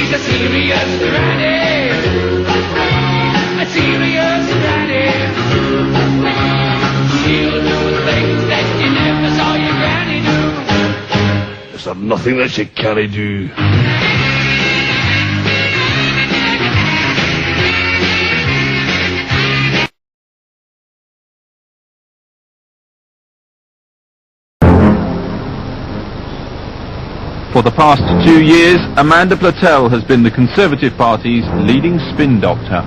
He's a serious granny, a serious granny. She'll do things that you never saw your granny do. Is there nothing that she can't do? For the past 2 years, Amanda Platell has been the Conservative Party's leading spin doctor.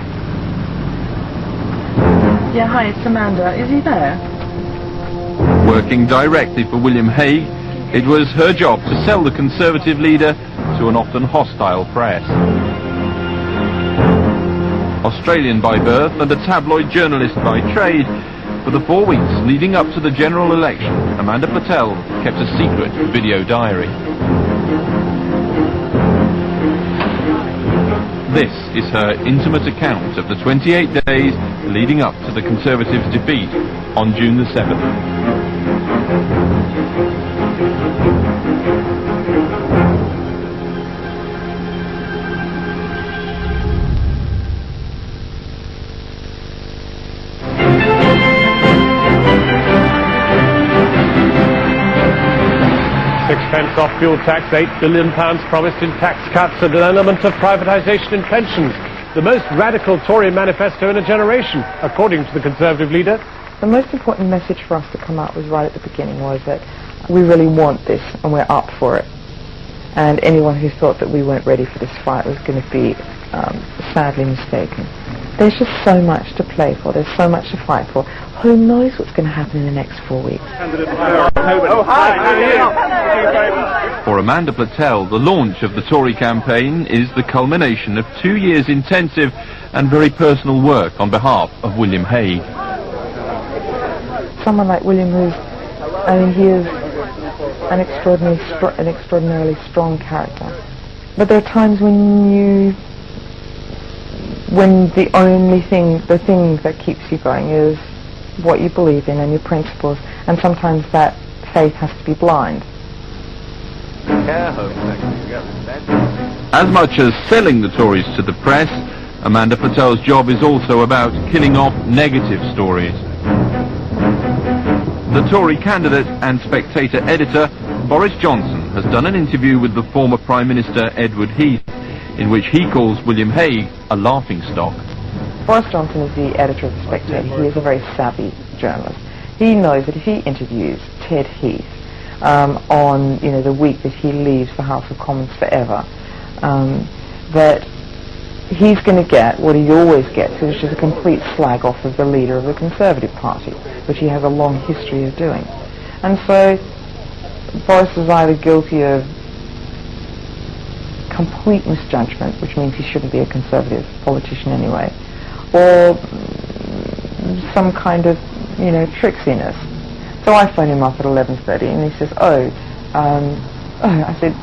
Yeah, hi, it's Amanda. Is he there? Working directly for William Hague, it was her job to sell the Conservative leader to an often hostile press. Australian by birth and a tabloid journalist by trade, for the 4 weeks leading up to the general election, Amanda Platell kept a secret video diary. This is her intimate account of the 28 days leading up to the Conservatives' defeat on June the 7th. 6p off fuel tax, £8 billion promised in tax cuts and an element of privatisation in pensions. The most radical Tory manifesto in a generation, according to the Conservative leader. The most important message for us to come out was right at the beginning was that we really want this and we're up for it. And anyone who thought that we weren't ready for this fight was going to be sadly mistaken. There's just so much to play for, there's so much to fight for. Who knows what's going to happen in the next 4 weeks? For Amanda Platell, the launch of the Tory campaign is the culmination of 2 years' intensive and very personal work on behalf of William Hague. Someone like William he is an extraordinarily strong character. But there are times when the thing that keeps you going is what you believe in and your principles, and sometimes that faith has to be blind. As much as selling the Tories to the press, Amanda Platell's job is also about killing off negative stories. The Tory candidate and Spectator editor, Boris Johnson, has done an interview with the former Prime Minister Edward Heath, in which he calls William Hague a laughingstock. Boris Johnson is the editor of The Spectator. He is a very savvy journalist. He knows that if he interviews Ted Heath on the week that he leaves the House of Commons forever, that he's going to get what he always gets, which is a complete slag off of the leader of the Conservative Party, which he has a long history of doing. And so Boris is either guilty of complete misjudgment, which means he shouldn't be a Conservative politician anyway, or some kind of, tricksiness. So I phoned him up at 11:30 and he says, I said,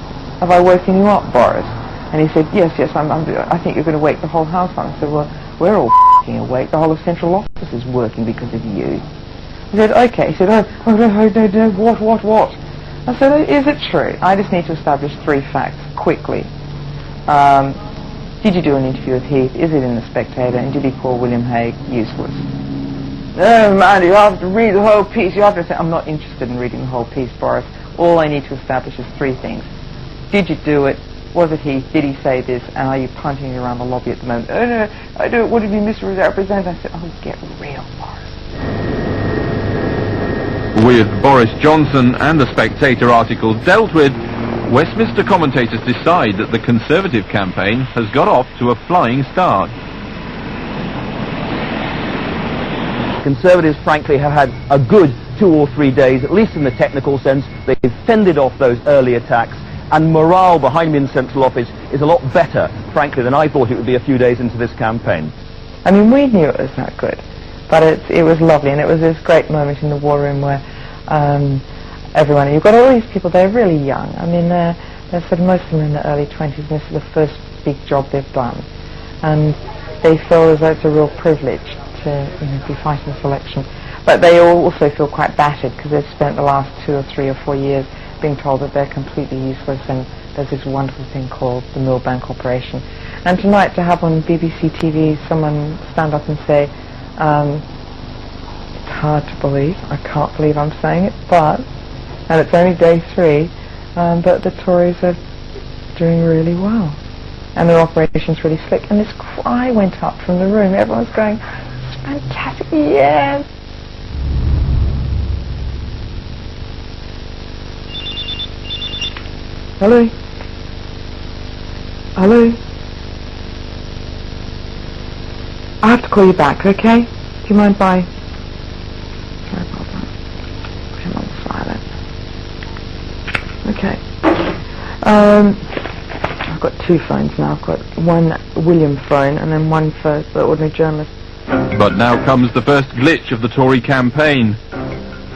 have I woken you up, Boris? And he said, yes, I think you're going to wake the whole house up. I said, well, we're all f***ing awake. The whole of Central Office is working because of you. He said, okay. He said, no, what? I said, is it true? I just need to establish 3 facts quickly. Did you do an interview with Heath? Is it in The Spectator? And did he call William Hague useless? No, man, you have to read the whole piece. You have to say, I'm not interested in reading the whole piece, Boris. All I need to establish is 3 things. Did you do it? Was it Heath? Did he say this? And are you punting around the lobby at the moment? Oh, no, I don't want to be misrepresented. I said, oh, get real, Boris. With Boris Johnson and The Spectator article dealt with, Westminster commentators decide that the Conservative campaign has got off to a flying start. Conservatives, frankly, have had a good 2 or 3 days, at least in the technical sense. They've fended off those early attacks, and morale behind me in Central Office is a lot better, frankly, than I thought it would be a few days into this campaign. I mean, we knew it was that good, but it was lovely, and it was this great moment in the war room where everyone, you've got all these people, they're really young. I mean, they're sort of most of them in their early 20s, and this is the first big job they've done. And they feel as though it's a real privilege to be fighting this election. But they all also feel quite battered because they've spent the last 2 or 3 or 4 years being told that they're completely useless and there's this wonderful thing called the Millbank operation. And tonight to have on BBC TV someone stand up and say, it's hard to believe, I can't believe I'm saying it, but, and it's only day 3, but the Tories are doing really well. And their operation's really slick. And this cry went up from the room. Everyone's going, it's fantastic, yes! Hello? Hello? I have to call you back, okay? Do you mind? Bye. Sorry about that. Put him on silent. Okay. I've got 2 phones now. I've got one William phone and then one for the ordinary journalist. But now comes the first glitch of the Tory campaign.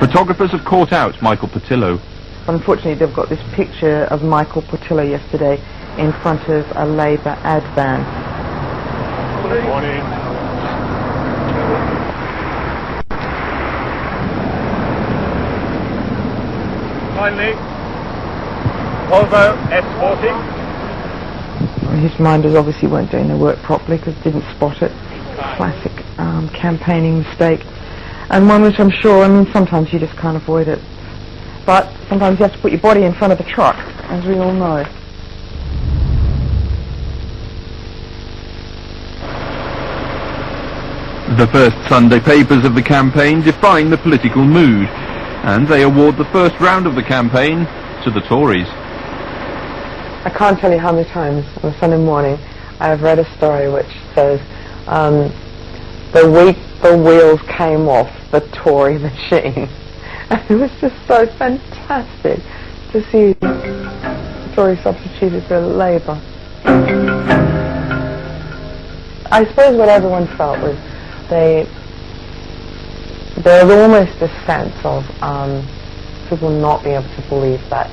Photographers have caught out Michael Patillo. Unfortunately, they've got this picture of Michael Patillo yesterday in front of a Labour ad van. Good morning. Finally, Volvo S40. His minders obviously weren't doing their work properly because they didn't spot it. Classic campaigning mistake. And one which I'm sure, I mean, sometimes you just can't avoid it. But sometimes you have to put your body in front of the truck, as we all know. The first Sunday papers of the campaign define the political mood, and they award the first round of the campaign to the Tories. I can't tell you how many times on a Sunday morning I have read a story which says, the week the wheels came off the Tory machine. And it was just so fantastic to see Tory substituted for Labour. I suppose what everyone felt was there was almost a sense of people not being able to believe that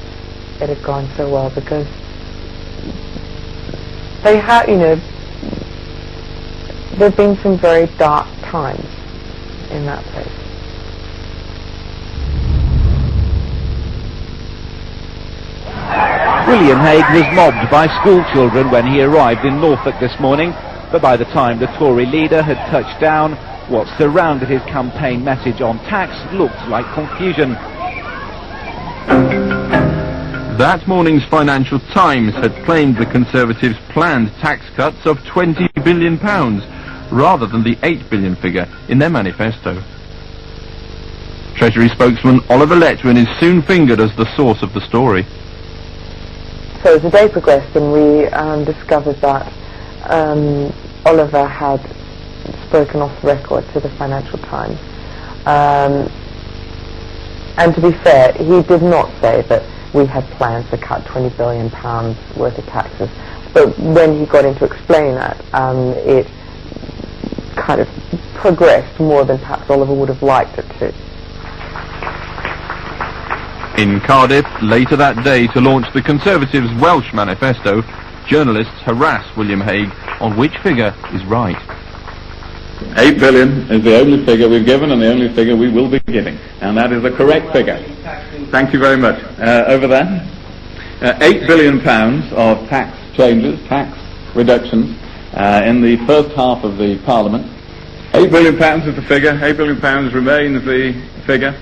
it had gone so well, because they had, you know, there have been some very dark times in that place. William Hague was mobbed by school children when he arrived in Norfolk this morning, but by the time the Tory leader had touched down, what surrounded his campaign message on tax looked like confusion. That morning's Financial Times had claimed the Conservatives' planned tax cuts of £20 billion, rather than the £8 billion figure in their manifesto. Treasury spokesman Oliver Letwin is soon fingered as the source of the story. So as the day progressed and we discovered that Oliver had spoken off the record to the Financial Times. And to be fair, he did not say that we had plans to cut £20 billion worth of taxes. But when he got in to explain that, it kind of progressed more than perhaps Oliver would have liked it to. In Cardiff, later that day to launch the Conservatives' Welsh manifesto, journalists harass William Hague on which figure is right. 8 billion is the only figure we've given and the only figure we will be giving, and that is the correct figure. Thank you very much. Over there, £8 billion of tax changes, tax reductions in the first half of the Parliament. £8 billion is the figure. £8 billion remains the figure.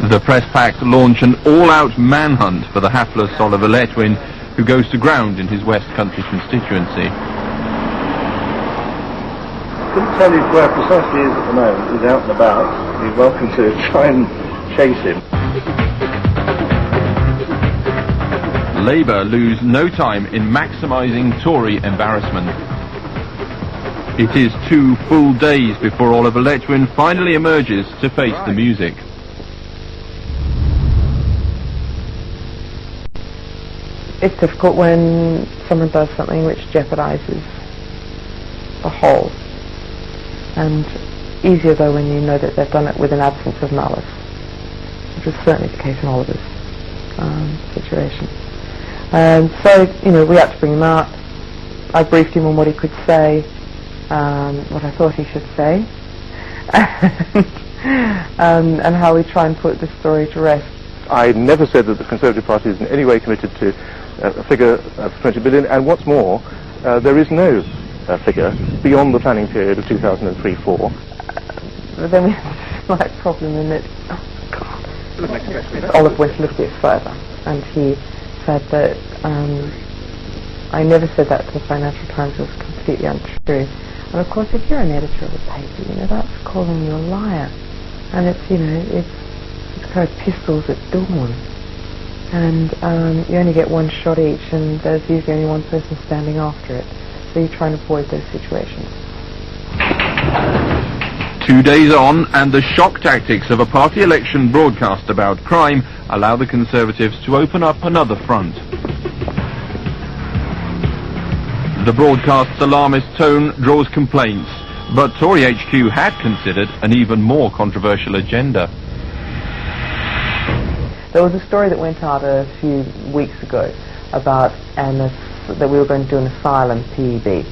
The press pack launch an all-out manhunt for the hapless Oliver Letwin, who goes to ground in his West Country constituency. I couldn't tell you where precisely he is at the moment. He's out and about. You're welcome to try and chase him. Labour lose no time in maximising Tory embarrassment. It is 2 full days before Oliver Letwin finally emerges to face the music. It's difficult when someone does something which jeopardises the whole. And easier though when you know that they've done it with an absence of malice, which was certainly the case in Oliver's situation. So, you know, we had to bring him out. I briefed him on what he could say, what I thought he should say, and how we try and put the story to rest. I never said that the Conservative Party is in any way committed to a figure of 20 billion, and what's more, there is no figure beyond the planning period of 2003-4. But then we have a slight problem in that, Olive went a little bit further, and he said that I never said that to the Financial Times. It was completely untrue. And of course, if you're an editor of a paper, that's calling you a liar. And it's, it's kind of pistols at dawn. And you only get one shot each, and there's usually only one person standing after it. So you try and avoid those situations. 2 days on, and the shock tactics of a party election broadcast about crime allow the Conservatives to open up another front. The broadcast's alarmist tone draws complaints, but Tory HQ had considered an even more controversial agenda. There was a story that went out a few weeks ago about that we were going to do an asylum PEB,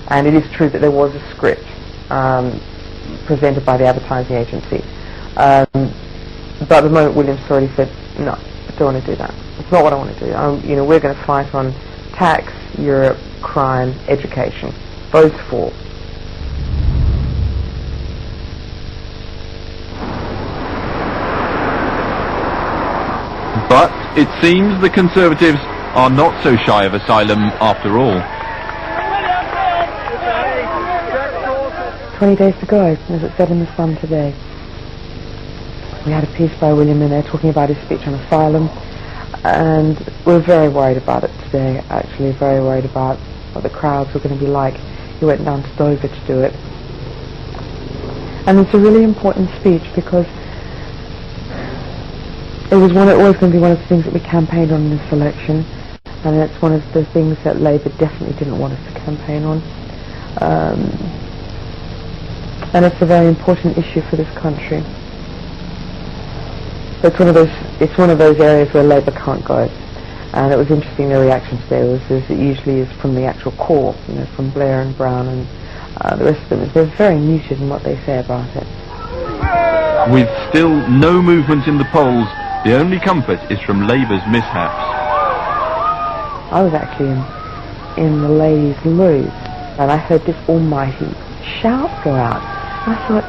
and it is true that there was a script presented by the advertising agency, but at the moment Williams already said, no, I don't want to do that. It's not what I want to do. We're going to fight on tax, Europe, crime, education, those four. But it seems the Conservatives are not so shy of asylum after all. 20 days to go, as it said in the Sun today. We had a piece by William in there talking about his speech on asylum, and we're very worried about it today, actually, very worried about what the crowds were going to be like. He went down to Dover to do it. And it's a really important speech because it was always going to be one of the things that we campaigned on in this election, and it's one of the things that Labour definitely didn't want us to campaign on. And it's a very important issue for this country. It's one of those areas where Labour can't go. And it was interesting, the reaction today was as it usually is from the actual core, from Blair and Brown and the rest of them. They're very muted in what they say about it. With still no movement in the polls, the only comfort is from Labour's mishaps. I was actually in the ladies' loo, and I heard this almighty shout go out. And I thought,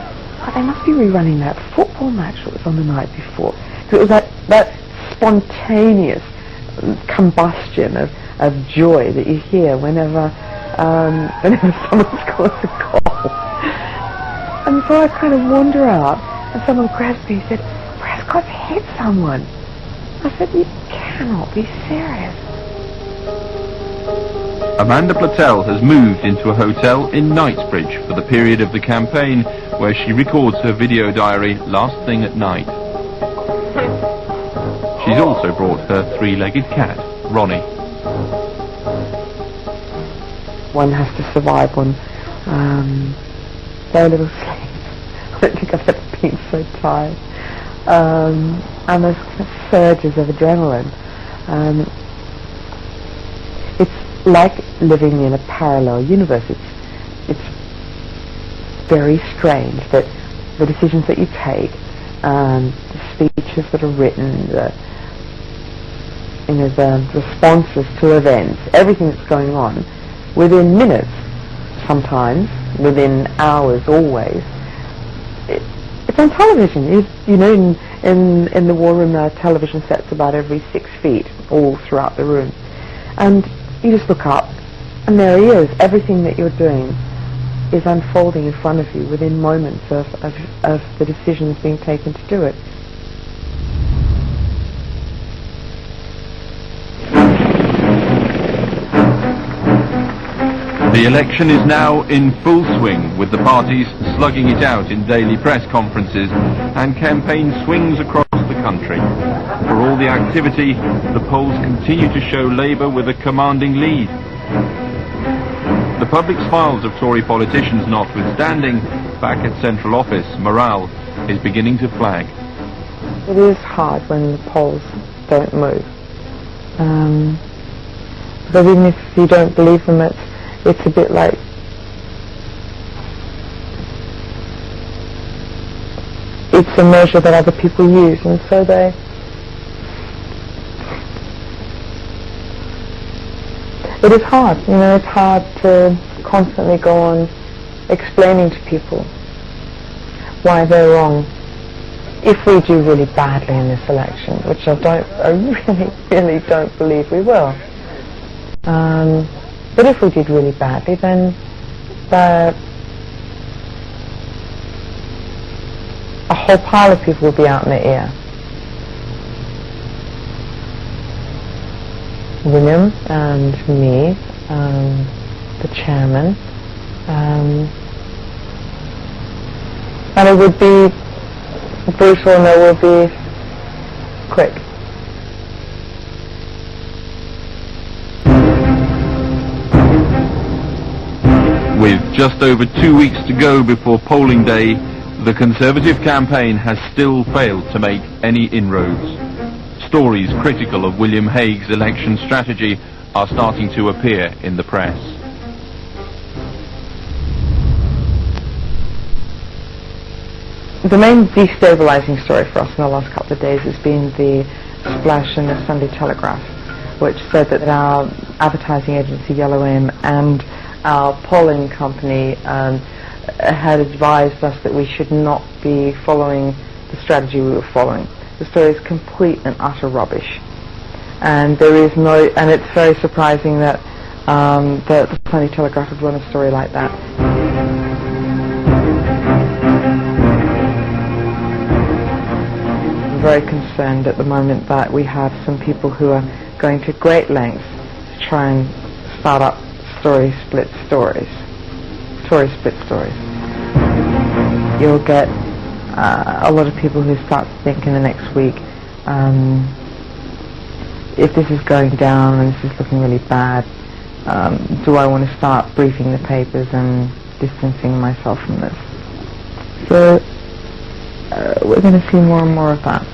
they must be rerunning that football match that was on the night before. So it was that spontaneous combustion of joy that you hear whenever someone scores a goal. And so I kind of wander out, and someone grabs me and said, Prescott's hit someone. I said, you cannot be serious. Amanda Platell has moved into a hotel in Knightsbridge for the period of the campaign, where she records her video diary last thing at night. She's also brought her three-legged cat, Ronnie. One has to survive on very little sleep. I don't think I've ever been so tired. And those kind of surges of adrenaline. It's like living in a parallel universe. It's very strange that the decisions that you take, the speeches that are written, the responses to events, everything that's going on, within minutes, sometimes, within hours, always, it's on television. In the war room, there are television sets about every 6 feet, all throughout the room. And you just look up, and there he is. Everything that you're doing is unfolding in front of you within moments of the decisions being taken to do it. The election is now in full swing, with the parties slugging it out in daily press conferences, and campaign swings across the country. For all the activity, the polls continue to show Labour with a commanding lead. The public's files of Tory politicians notwithstanding, back at central office, morale is beginning to flag. It is hard when the polls don't move. Because even if you don't believe them, it's a bit like it's a measure that other people use, and so they It is hard, you know, it's hard to constantly go on explaining to people why they're wrong. If we do really badly in this election, which I really don't believe we will. But if we did really badly, then a whole pile of people will be out in the ear. William and me, the chairman, and it would be brutal and it would be quick. With just over 2 weeks to go before polling day, the Conservative campaign has still failed to make any inroads. Stories critical of William Hague's election strategy are starting to appear in the press. The main destabilising story for us in the last couple of days has been the splash in the Sunday Telegraph, which said that our advertising agency Yellow M and our polling company had advised us that we should not be following the strategy we were following. The story is complete and utter rubbish, and there is no. And it's very surprising that the Sunday Telegraph would run a story like that. I'm very concerned at the moment that we have some people who are going to great lengths to try and start up Tory split stories. You'll get a lot of people who start to think in the next week, if this is going down and this is looking really bad, do I want to start briefing the papers and distancing myself from this? So we're going to see more and more of that.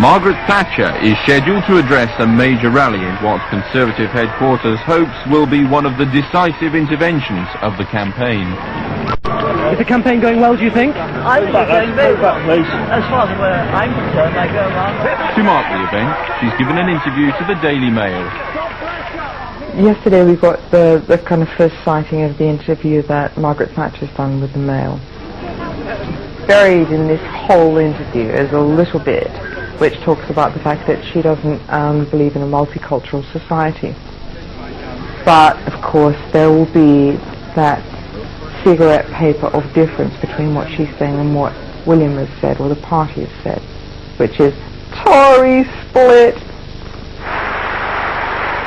Margaret Thatcher is scheduled to address a major rally in what Conservative headquarters hopes will be one of the decisive interventions of the campaign. Is the campaign going well, do you think? I think it's going very well. As far as I'm concerned, I go around. To mark the event, she's given an interview to the Daily Mail. Yesterday we got the kind of first sighting of the interview that Margaret Thatcher's done with the Mail. Buried in this whole interview is a little bit which talks about the fact that she doesn't believe in a multicultural society. But, of course, there will be that cigarette paper of difference between what she's saying and what William has said, or the party has said, which is Tory split.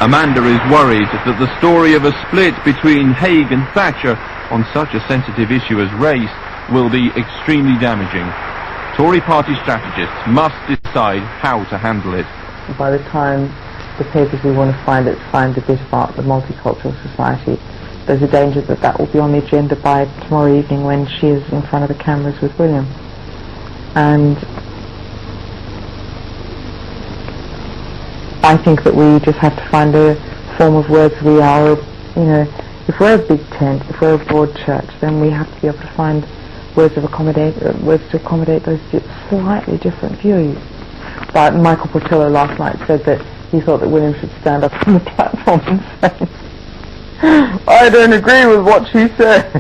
Amanda is worried that the story of a split between Hague and Thatcher on such a sensitive issue as race will be extremely damaging. Tory party strategists must decide how to handle it. By the time the papers we want to find the bit about the multicultural society, there's a danger that that will be on the agenda by tomorrow evening when she is in front of the cameras with William. And I think that we just have to find a form of words. We are, you know, if we're a big tent, if we're a broad church, then we have to be able to find words to accommodate those slightly different views. But Michael Platell last night said that he thought that William should stand up on the platform and say, I don't agree with what she says.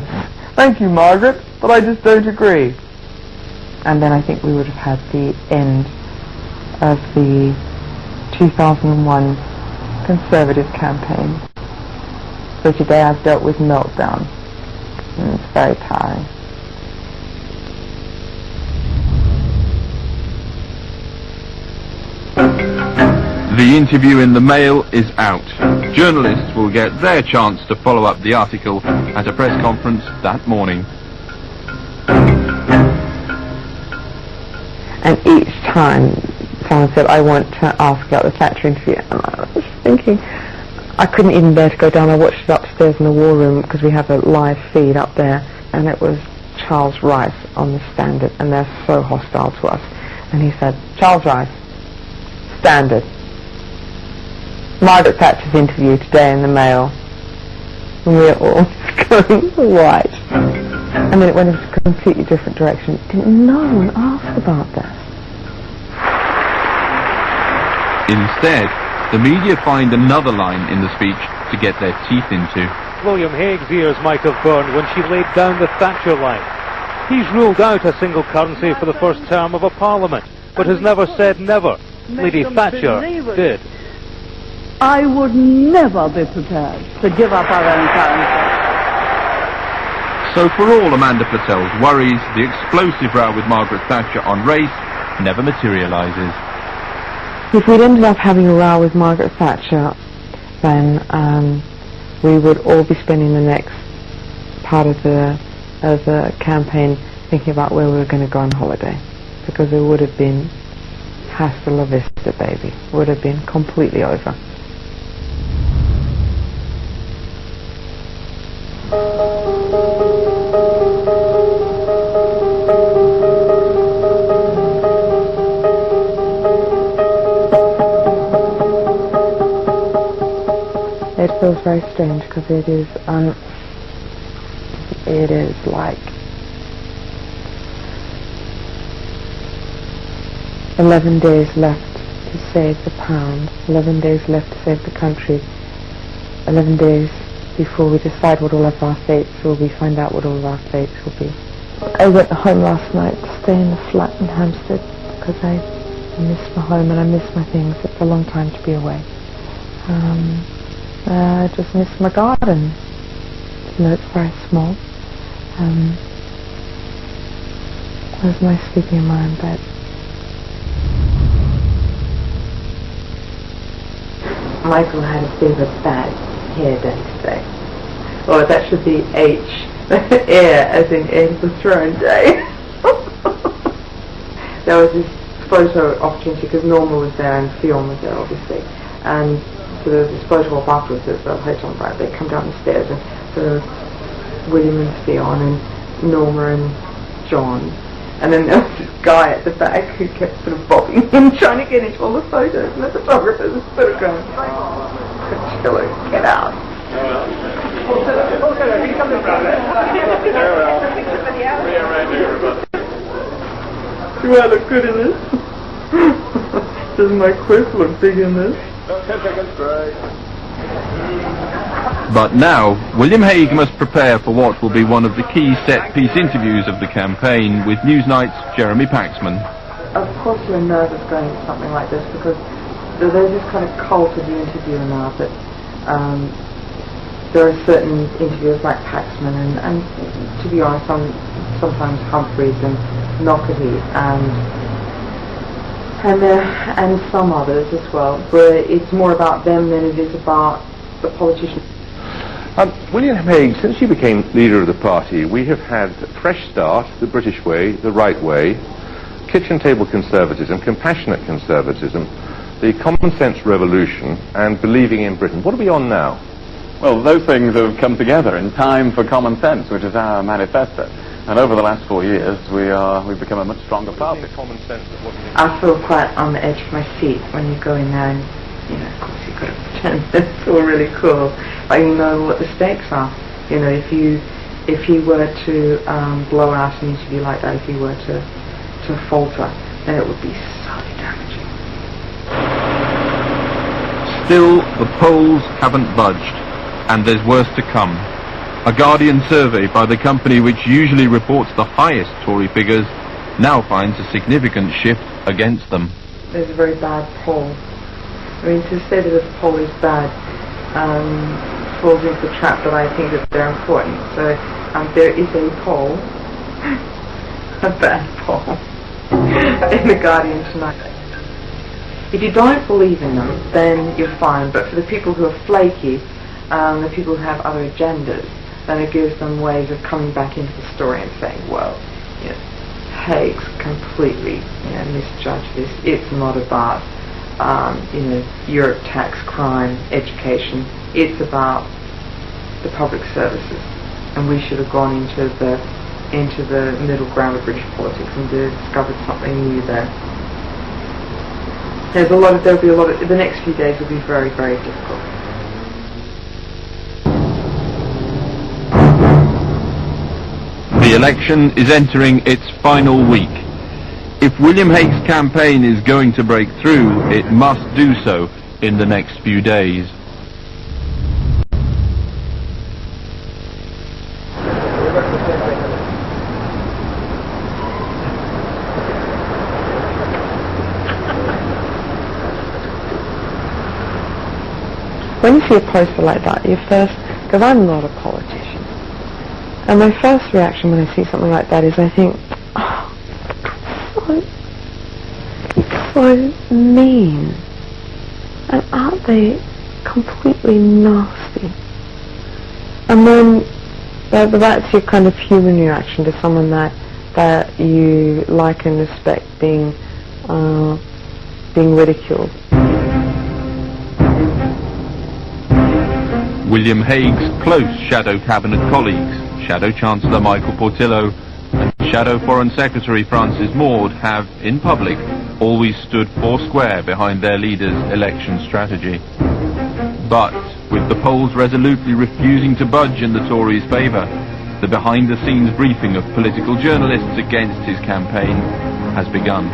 Thank you, Margaret, but I just don't agree. And then I think we would have had the end of the 2001 Conservative campaign. So today I've dealt with meltdown, and it's very tiring. The interview in the Mail is out. Journalists will get their chance to follow up the article at a press conference that morning. And each time someone said, I want to ask about the Thatcher interview, and I was thinking, I couldn't even bear to go down. I watched it upstairs in the war room because we have a live feed up there, and it was Charles Rice on the Standard, and they're so hostile to us. And he said, Charles Rice, Standard. Margaret Thatcher's interview today in the Mail. And we're all going, right. And then it went in a completely different direction. Didn't no one ask about that? Instead, the media find another line in the speech to get their teeth into. William Hague's ears might have burned when she laid down the Thatcher line. He's ruled out a single currency for the first term of a parliament, but has never said never. Lady Thatcher did. I would never be prepared to give up our own currency. So for all Amanda Platell's worries, the explosive row with Margaret Thatcher on race never materialises. If we'd ended up having a row with Margaret Thatcher, then we would all be spending the next part of the campaign thinking about where we were going to go on holiday, because it would have been hasta la vista, baby. It would have been completely over. It feels very strange because it is like 11 days left to save the pound, 11 days left to save the country, 11 days before we decide what all of our fates will be, find out what all of our fates will be. I went home last night to stay in the flat in Hampstead because I miss my home and I miss my things. It's a long time to be away. I just miss my garden. You know, it's very small. It was nice sleeping in my own bed. Michael had a bit of a bad hair day today. Well, that should be H, air, as in Heir to the Throne Day. There was this photo opportunity because Norma was there and Fionn was there, obviously. And so there was this photo op afterwards at the hotel bar. They come down the stairs and so there was William and Fionn and Norma and John. And then there was this guy at the back who kept sort of bobbing him, trying to get into all the photos. And the photographers were sort of going, Chiller, get out. Do I look good in this? Does my quiff look big in this? But now, William Hague must prepare for what will be one of the key set-piece interviews of the campaign with Newsnight's Jeremy Paxman. Of course you're nervous going to something like this because there's this kind of cult of the interviewer now that there are certain interviewers like Paxman and to be honest, sometimes Humphreys and Knockerty and some others as well, where it's more about them than it is about the politicians. William Hague, since you became leader of the party, we have had Fresh Start, the British way, the right way, kitchen table conservatism, compassionate conservatism, the common sense revolution, and believing in Britain. What are we on now? Well, those things have come together in Time for Common Sense, which is our manifesto. And over the last 4 years, we've become a much stronger party. Common sense of what you I feel quite on the edge of my seat when you go in there and, you know, of course you've got to pretend it's all really cool, but you know what the stakes are. You know, if you were to blow out an interview like that, if you were to falter, then it would be so damaging. Still, the polls haven't budged, and there's worse to come. A Guardian survey by the company which usually reports the highest Tory figures now finds a significant shift against them. There's a very bad poll. I mean, to say that a poll is bad falls into the trap that I think that they're important. So there is a poll, a bad poll, in the Guardian tonight. If you don't believe in them, then you're fine. But for the people who are flaky, the people who have other agendas, then it gives them ways of coming back into the story and saying, well, you know, Hague's completely, you know, misjudged this. It's not about, you know, Europe, tax, crime, education. It's about the public services, and we should have gone into the middle ground of British politics and discovered something new there. There'll be a lot of, the next few days will be very, very difficult. The election is entering its final week. If William Hague's campaign is going to break through, it must do so in the next few days. When you see a poster like that, you first, because I'm not a politician, and my first reaction when I see something like that is I think, oh, it's so mean, and aren't they completely nasty? And then that's your kind of human reaction to someone that you like and respect being ridiculed. William Hague's close shadow cabinet colleagues, Shadow Chancellor Michael Portillo and Shadow Foreign Secretary Francis Maude, have, in public, always stood foursquare behind their leader's election strategy. But, with the polls resolutely refusing to budge in the Tories' favour, the behind-the-scenes briefing of political journalists against his campaign has begun.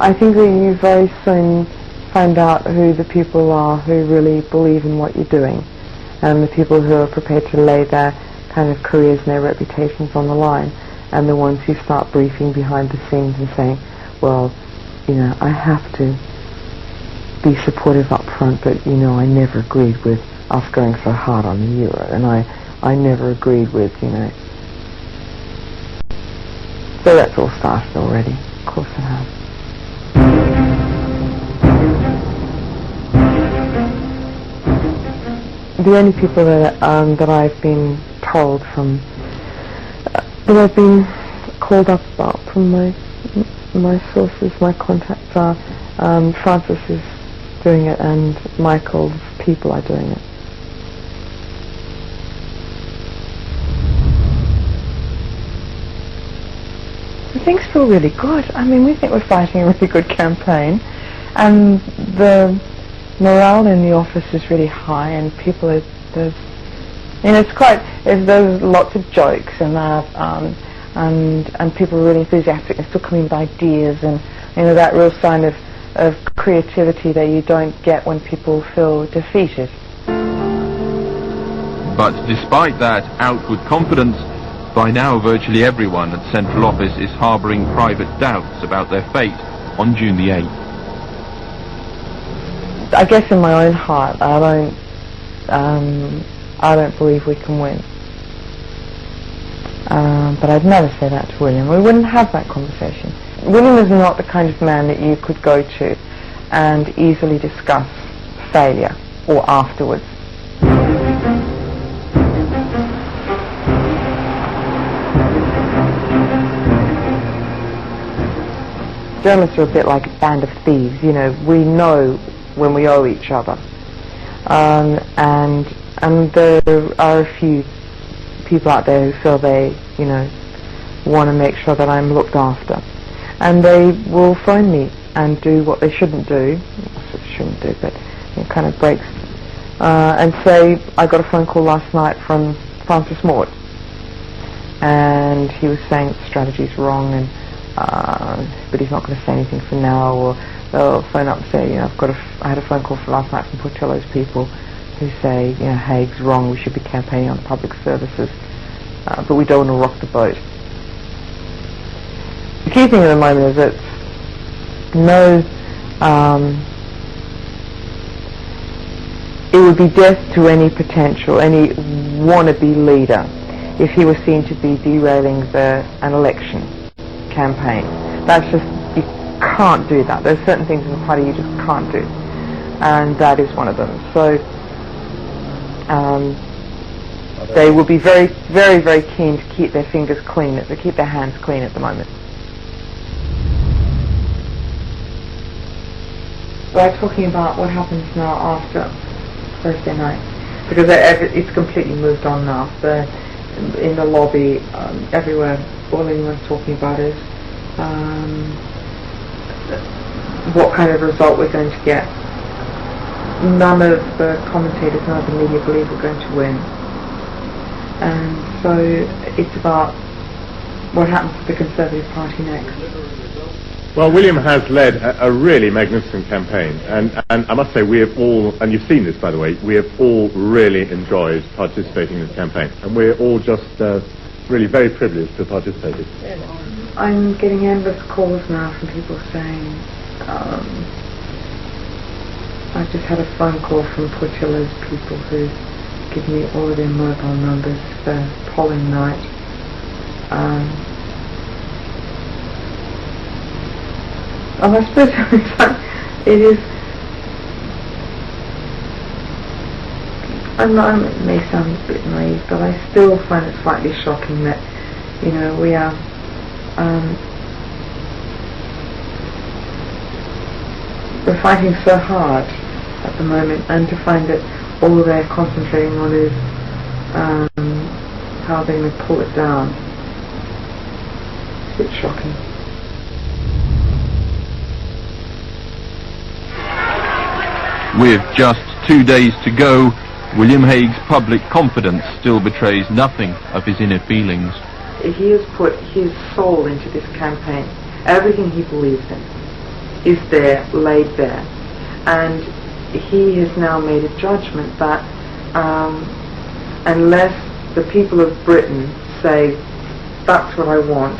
I think that you very soon find out who the people are who really believe in what you're doing, and the people who are prepared to lay their kind of careers and their reputations on the line, and the ones who start briefing behind the scenes and saying, well, you know, I have to be supportive up front, but, you know, I never agreed with us going so hard on the euro, and I never agreed with, you know. So that's all started already. Of course it has. The only people that I've been told from, that I've been called up about from my sources, my contacts are, Francis is doing it and Michael's people are doing it. Things feel really good. I mean, we think we're fighting a really good campaign, and the morale in the office is really high, and people are, there's lots of jokes, and people are really enthusiastic and still coming with ideas, and, you know, that real sign of creativity that you don't get when people feel defeated. But despite that outward confidence, by now virtually everyone at Central Office is harbouring private doubts about their fate on June the 8th. I guess in my own heart, I don't believe we can win. But I'd never say that to William. We wouldn't have that conversation. William is not the kind of man that you could go to and easily discuss failure or afterwards. Journalists are a bit like a band of thieves, you know, we know when we owe each other. And there are a few people out there who feel they, you know, want to make sure that I'm looked after. And they will phone me and do what they shouldn't do, but it kind of breaks, and say, I got a phone call last night from Francis Maude, and he was saying that the strategy's wrong, and but he's not going to say anything for now, or they'll phone up and say, you know, I had a phone call last night from Portillo's people who say, you know, Hague's wrong, we should be campaigning on public services, but we don't want to rock the boat. The key thing at the moment is that it would be death to any wannabe leader if he was seen to be derailing an election campaign. That's just, you can't do that. There's certain things in the party you just can't do, and that is one of them. So they will be very, very, very keen to keep their fingers clean, to keep their hands clean at the moment. We're talking about what happens now after Thursday night, because it's completely moved on now. In the lobby, everywhere, all anyone's talking about is what kind of result we're going to get. None of the commentators, none of the media believe we're going to win. And so it's about what happens to the Conservative Party next. Well, William has led a really magnificent campaign, and I must say we have all, and you've seen this by the way, we have all really enjoyed participating in this campaign, and we're all just really very privileged to have participated. I'm getting endless calls now from people saying, I just had a phone call from Platell's people who give me all of their mobile numbers for polling night. I suppose it is. It may sound a bit naive, but I still find it slightly shocking that, you know, we are we're fighting so hard at the moment, and to find that all they're concentrating on is how they're going to pull it down. It's a bit shocking. With just 2 days to go, William Hague's public confidence still betrays nothing of his inner feelings. He has put his soul into this campaign. Everything he believes in is there, laid there. And he has now made a judgment that unless the people of Britain say, that's what I want,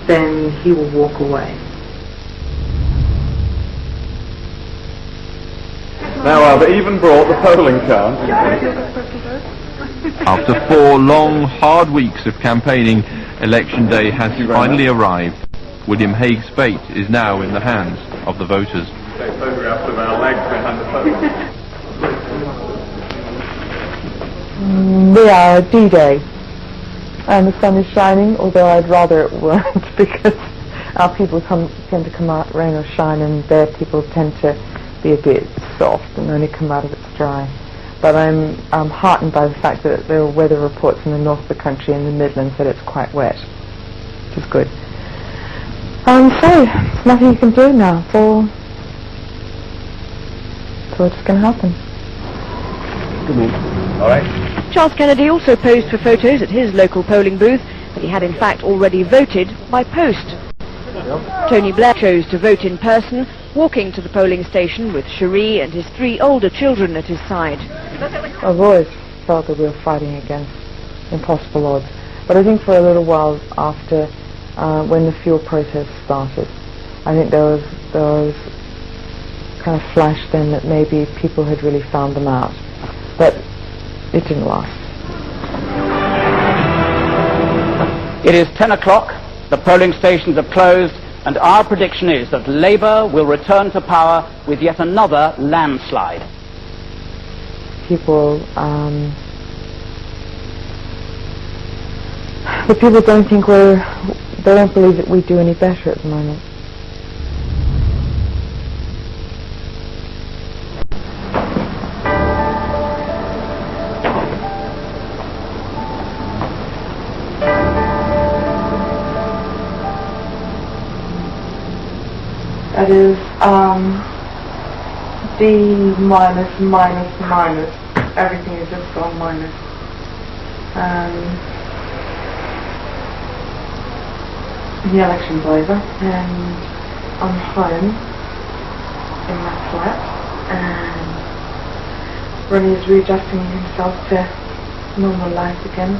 then he will walk away. Now I've even brought the polling count. After 4 long, hard weeks of campaigning, Election Day has finally arrived. William Hague's fate is now in the hands of the voters. Take photographs of our legs behind the podium. We are a D-Day, and the sun is shining, although I'd rather it weren't, because our people tend to come out rain or shine, and their people tend to be a bit soft and only come out if it's dry. But I'm heartened by the fact that there are weather reports in the north of the country and the Midlands that it's quite wet, which is good. So there's nothing you can do now. So it's going to happen. Good morning. All right. Charles Kennedy also posed for photos at his local polling booth, but he had in fact already voted by post. Tony Blair chose to vote in person, walking to the polling station with Cherie and his 3 older children at his side. I've always felt that we were fighting against impossible odds, but I think for a little while after, when the fuel protest started, I think there was kind of flash then that maybe people had really found them out, but it didn't last. It is 10 o'clock, the polling stations have closed, and our prediction is that Labour will return to power with yet another landslide. People, the people don't think they don't believe that we do any better at the moment. That is D minus, minus, minus. Everything is just gone minus. The election's over, and I'm home in my flat, and Ronnie is readjusting himself to normal life again,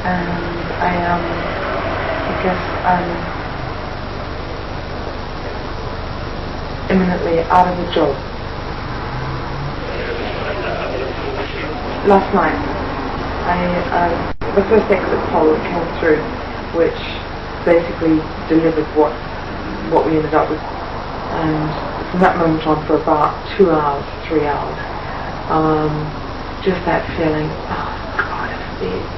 and I guess I'm imminently out of a job. Last night, the first exit poll that came through, which basically delivered what we ended up with, and from that moment on for about 2 hours, 3 hours, just that feeling, oh God,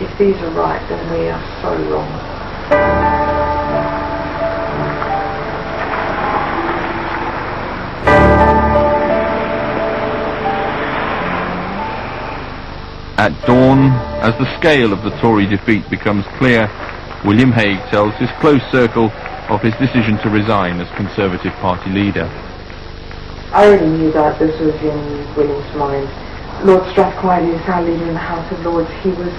if these are right, then we are so wrong. At dawn, as the scale of the Tory defeat becomes clear, William Hague tells his close circle of his decision to resign as Conservative Party leader. I already knew that this was in William's mind. Lord Strathclyde is our leader in the House of Lords. He was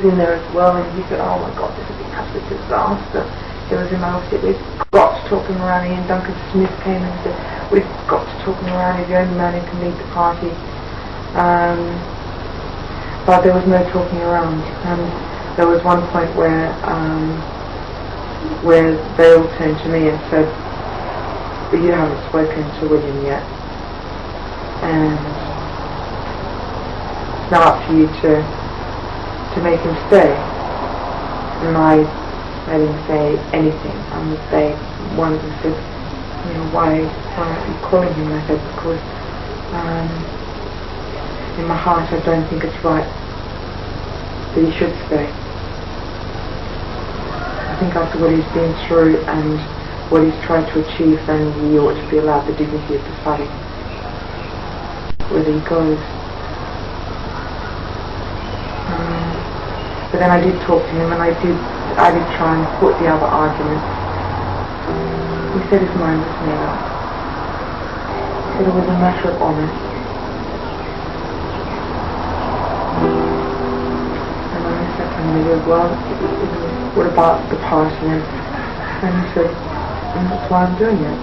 in there as well, and he said, "Oh my God, this has been an absolute disaster." there was we've got to talk him around. Ian Duncan Smith came and said, we've got to talk him around, he's the only man who can lead the party. But there was no talking around, and there was one point where they all turned to me and said, but you haven't spoken to William yet, and it's now up to you to make him stay. And I didn't say anything. One of them said, you know, why aren't you calling him? And I said, because in my heart I don't think it's right that he should stay. I think after what he's been through and what he's tried to achieve, then he ought to be allowed the dignity of deciding whether he goes. But then I did talk to him, and I did try and put the other arguments. He said his mind was made up. He said it was a matter of honour. And I said to him, well, what about the party? And he said, and that's why I'm doing it.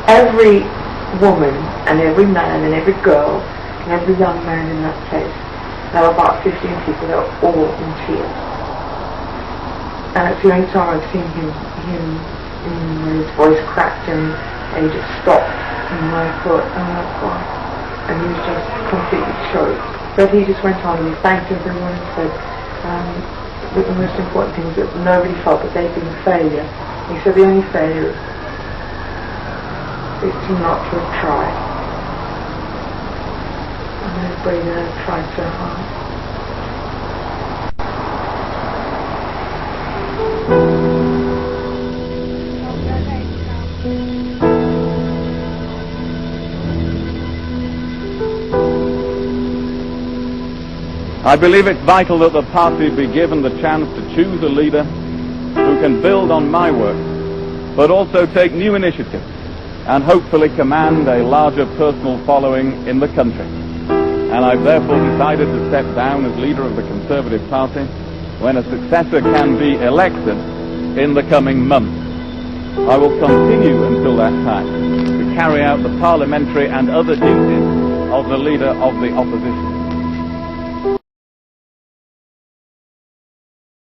Every woman and every man and every girl and every young man in that place, there were about 15 people that were all in tears. And it's the only time I've seen him his voice cracked and he just stopped, and I thought, oh God, and he was just completely choked. But he just went on and he thanked everyone and said that the most important thing was that nobody felt that they'd been a failure. He said the only failure is to not to have tried. And everybody there tried so hard. I believe it's vital that the party be given the chance to choose a leader who can build on my work, but also take new initiatives and hopefully command a larger personal following in the country. And I've therefore decided to step down as leader of the Conservative Party when a successor can be elected in the coming months. I will continue until that time to carry out the parliamentary and other duties of the leader of the opposition.